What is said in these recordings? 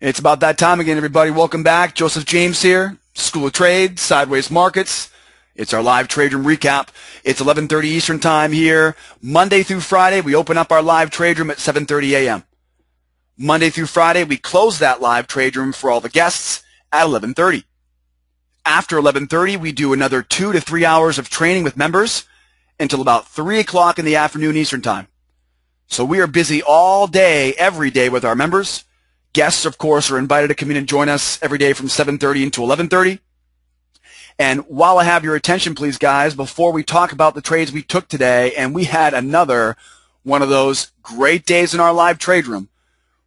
It's about that time again, everybody. Welcome back. Joseph James here, School of Trade, Sideways Markets. It's our live trade room recap. It's 11:30 Eastern Time here. Monday through Friday, we open up our live trade room at 7:30 a.m. Monday through Friday, we close that live trade room for all the guests at 11:30. After 11:30, we do another 2 to 3 hours of training with members until about 3 o'clock in the afternoon Eastern Time. So we are busy all day, every day with our members. Guests, of course, are invited to come in and join us every day from 7:30 until 11:30. And while I have your attention, please, guys, before we talk about the trades we took today, and we had another one of those great days in our live trade room.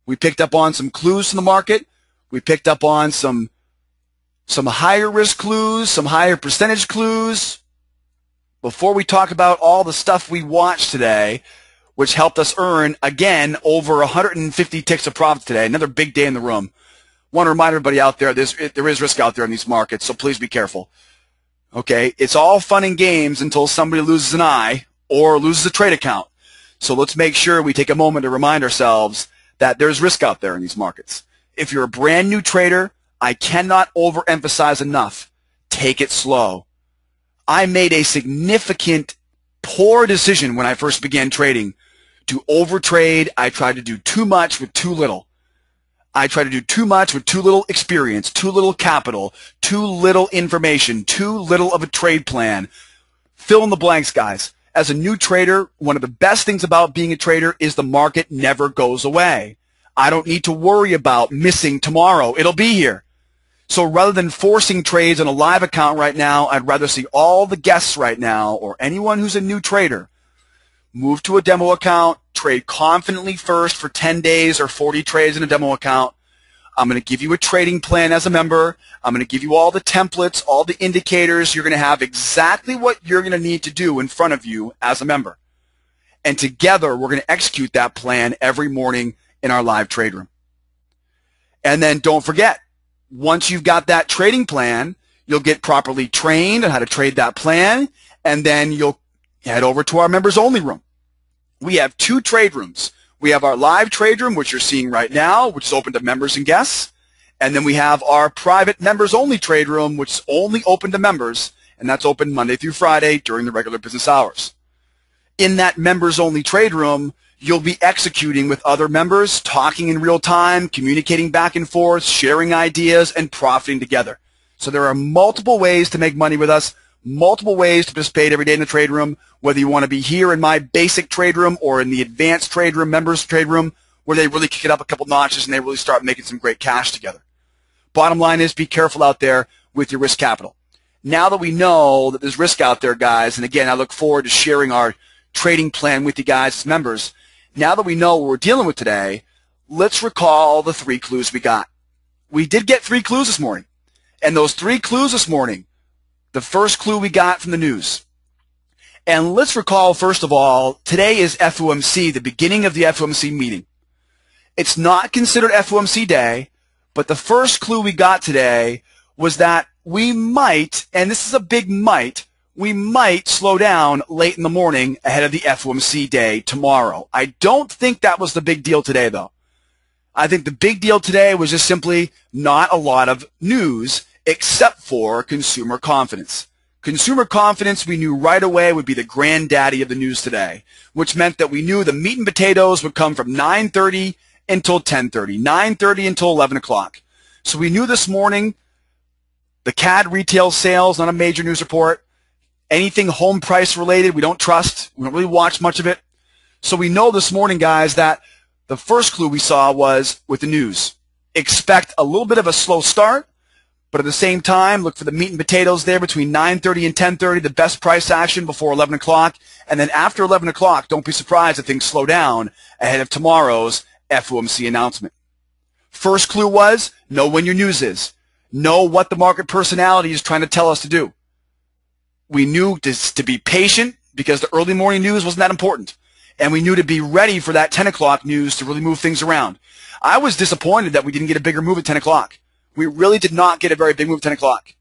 We picked up on some clues from the market. We picked up on some higher risk clues, some higher percentage clues. Before we talk about all the stuff we watched today, which helped us earn, again, over 150 ticks of profit today. Another big day in the room. Want to remind everybody out there, there is risk out there in these markets, so please be careful. Okay? It's all fun and games until somebody loses an eye or loses a trade account. So let's make sure we take a moment to remind ourselves that there's risk out there in these markets. If you're a brand new trader, I cannot overemphasize enough, take it slow. I made a significant poor decision when I first began trading to overtrade. I tried to do too much with too little. I tried to do too much with too little experience, too little capital, too little information, too little of a trade plan. Fill in the blanks, guys. As a new trader, one of the best things about being a trader is the market never goes away. I don't need to worry about missing tomorrow. It'll be here. So rather than forcing trades on a live account right now, I'd rather see all the guests right now, or anyone who's a new trader, move to a demo account, trade confidently first for 10 days or 40 trades in a demo account. I'm going to give you a trading plan as a member. I'm going to give you all the templates, all the indicators. You're going to have exactly what you're going to need to do in front of you as a member. And together, we're going to execute that plan every morning in our live trade room. And then don't forget, once you've got that trading plan, you'll get properly trained on how to trade that plan, and then you'll head over to our members only room. We have 2 trade rooms. We have our live trade room, which you're seeing right now, which is open to members and guests. And then we have our private members only trade room, which is only open to members, and that's open Monday through Friday during the regular business hours. In that members only trade room, you'll be executing with other members, talking in real time, communicating back and forth, sharing ideas, and profiting together. So there are multiple ways to make money with us, multiple ways to participate every day in the trade room, whether you want to be here in my basic trade room or in the advanced trade room, members trade room, where they really kick it up a couple notches and they really start making some great cash together. Bottom line is, be careful out there with your risk capital. Now that we know that there's risk out there, guys, and again, I look forward to sharing our trading plan with you guys as members. Now that we know what we're dealing with today, let's recall the 3 clues we got. We did get 3 clues this morning. And those 3 clues this morning, the first clue we got from the news. And let's recall, first of all, today is FOMC, the beginning of the FOMC meeting. It's not considered FOMC day, but the first clue we got today was that we might, and this is a big might, we might slow down late in the morning ahead of the FOMC day tomorrow. I don't think that was the big deal today, though. I think the big deal today was just simply not a lot of news except for consumer confidence. Consumer confidence we knew right away would be the granddaddy of the news today, which meant that we knew the meat and potatoes would come from 9:30 until 10:30, 9:30 until 11 o'clock. So we knew this morning the CAD retail sales, not a major news report. Anything home price related, we don't trust. We don't really watch much of it. So we know this morning, guys, that the first clue we saw was with the news. Expect a little bit of a slow start, but at the same time, look for the meat and potatoes there between 9:30 and 10:30, the best price action before 11 o'clock. And then after 11 o'clock, don't be surprised if things slow down ahead of tomorrow's FOMC announcement. First clue was know when your news is. Know what the market personality is trying to tell us to do. We knew to be patient because the early morning news wasn't that important. And we knew to be ready for that 10 o'clock news to really move things around. I was disappointed that we didn't get a bigger move at 10 o'clock. We really did not get a very big move at 10 o'clock.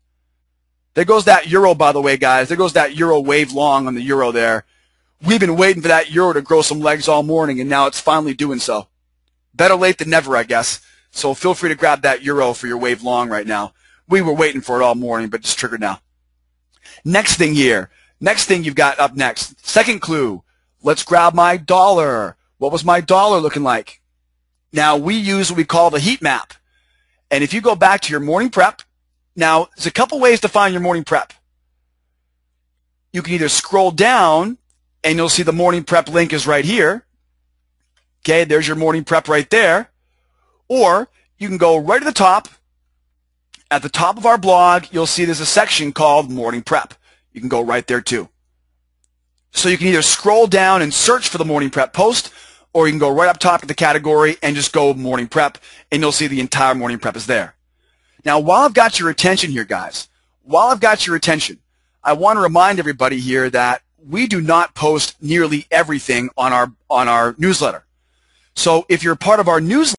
There goes that euro, by the way, guys. There goes that euro wave long on the euro there. We've been waiting for that euro to grow some legs all morning, and now it's finally doing so. Better late than never, I guess. So feel free to grab that Euro for your wave long right now. We were waiting for it all morning, but it's triggered now. Next thing here. Next thing you've got up next. Second clue. Let's grab my dollar. What was my dollar looking like? Now, we use what we call the heat map. And if you go back to your morning prep, now, there's a couple ways to find your morning prep. You can either scroll down, and you'll see the morning prep link is right here. Okay, there's your morning prep right there. Or you can go right to the top. At the top of our blog, you'll see there's a section called Morning Prep. You can go right there too. So you can either scroll down and search for the Morning Prep post, or you can go right up top of the category and just go Morning Prep, and you'll see the entire Morning Prep is there. Now, while I've got your attention here, guys, while I've got your attention, I want to remind everybody here that we do not post nearly everything on our newsletter. So if you're part of our newsletter,